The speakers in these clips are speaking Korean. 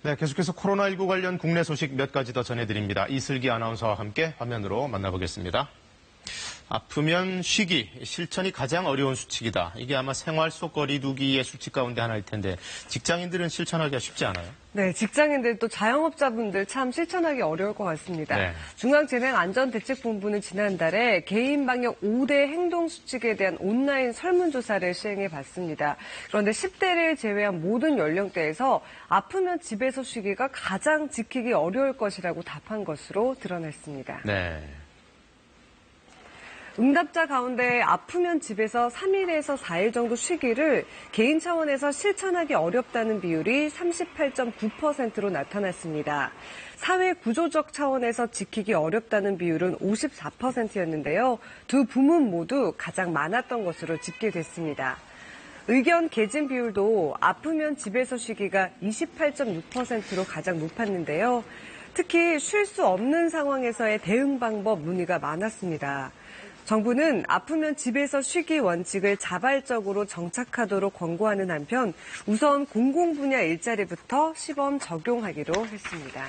네, 계속해서 코로나19 관련 국내 소식 몇 가지 더 전해드립니다. 이슬기 아나운서와 함께 화면으로 만나보겠습니다. 아프면 쉬기, 실천이 가장 어려운 수칙이다. 이게 아마 생활 속 거리두기의 수칙 가운데 하나일 텐데 직장인들은 실천하기가 쉽지 않아요? 네, 직장인들 또 자영업자분들 참 실천하기 어려울 것 같습니다. 네. 중앙재난안전대책본부는 지난달에 개인 방역 5대 행동 수칙에 대한 온라인 설문조사를 시행해 봤습니다. 그런데 10대를 제외한 모든 연령대에서 아프면 집에서 쉬기가 가장 지키기 어려울 것이라고 답한 것으로 드러났습니다. 네. 응답자 가운데 아프면 집에서 3일에서 4일 정도 쉬기를 개인 차원에서 실천하기 어렵다는 비율이 38.9%로 나타났습니다. 사회 구조적 차원에서 지키기 어렵다는 비율은 54%였는데요. 두 부문 모두 가장 많았던 것으로 집계됐습니다. 의견 개진 비율도 아프면 집에서 쉬기가 28.6%로 가장 높았는데요. 특히 쉴 수 없는 상황에서의 대응 방법 문의가 많았습니다. 정부는 아프면 집에서 쉬기 원칙을 자발적으로 정착하도록 권고하는 한편 우선 공공분야 일자리부터 시범 적용하기로 했습니다.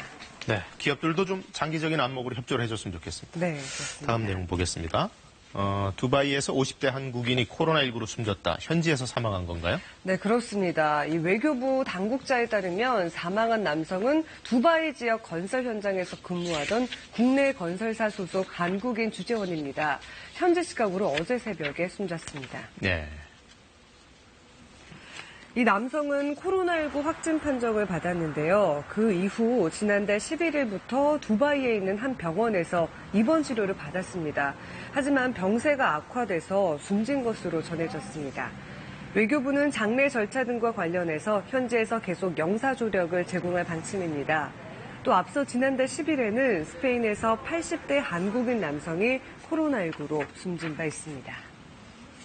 네, 기업들도 좀 장기적인 안목으로 협조를 해줬으면 좋겠습니다. 네, 그렇습니다. 다음 내용 보겠습니다. 두바이에서 50대 한국인이 코로나19로 숨졌다. 현지에서 사망한 건가요? 네, 그렇습니다. 이 외교부 당국자에 따르면 사망한 남성은 두바이 지역 건설 현장에서 근무하던 국내 건설사 소속 한국인 주재원입니다. 현지 시각으로 어제 새벽에 숨졌습니다. 네. 이 남성은 코로나19 확진 판정을 받았는데요. 그 이후 지난달 11일부터 두바이에 있는 한 병원에서 입원 치료를 받았습니다. 하지만 병세가 악화돼서 숨진 것으로 전해졌습니다. 외교부는 장례 절차 등과 관련해서 현지에서 계속 영사조력을 제공할 방침입니다. 또 앞서 지난달 10일에는 스페인에서 80대 한국인 남성이 코로나19로 숨진 바 있습니다.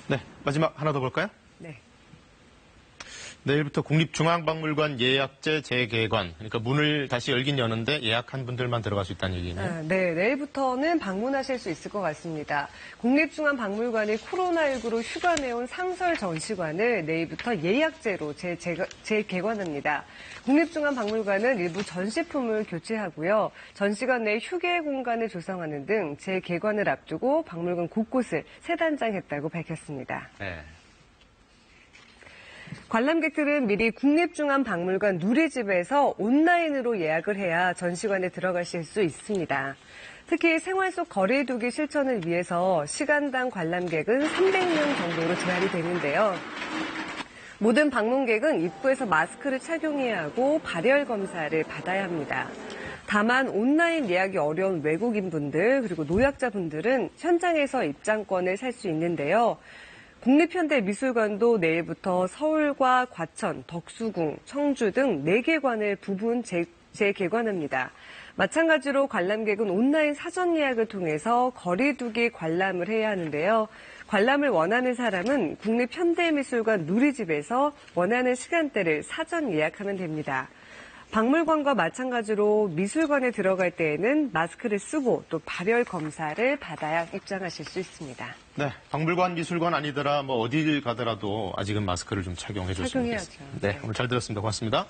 네, 마지막 하나 더 볼까요? 네. 내일부터 국립중앙박물관 예약제 재개관, 그러니까 문을 다시 열긴 여는데 예약한 분들만 들어갈 수 있다는 얘기네요. 네, 내일부터는 방문하실 수 있을 것 같습니다. 국립중앙박물관이 코로나19로 휴가 내온 상설 전시관을 내일부터 예약제로 재개관합니다. 국립중앙박물관은 일부 전시품을 교체하고요. 전시관 내 휴게 공간을 조성하는 등 재개관을 앞두고 박물관 곳곳을 새단장했다고 밝혔습니다. 네. 관람객들은 미리 국립중앙박물관 누리집에서 온라인으로 예약을 해야 전시관에 들어가실 수 있습니다. 특히 생활 속 거리두기 실천을 위해서 시간당 관람객은 300명 정도로 제한이 되는데요. 모든 방문객은 입구에서 마스크를 착용해야 하고 발열 검사를 받아야 합니다. 다만 온라인 예약이 어려운 외국인분들 그리고 노약자분들은 현장에서 입장권을 살 수 있는데요. 국립현대미술관도 내일부터 서울과 과천, 덕수궁, 청주 등 4개 관을 부분 재개관합니다. 마찬가지로 관람객은 온라인 사전 예약을 통해서 거리두기 관람을 해야 하는데요. 관람을 원하는 사람은 국립현대미술관 누리집에서 원하는 시간대를 사전 예약하면 됩니다. 박물관과 마찬가지로 미술관에 들어갈 때에는 마스크를 쓰고 또 발열 검사를 받아야 입장하실 수 있습니다. 네, 박물관, 미술관 아니더라 뭐 어디를 가더라도 아직은 마스크를 좀 착용해 줬으면 좋겠습니다. 착용해야죠. 네, 오늘 잘 들었습니다. 고맙습니다.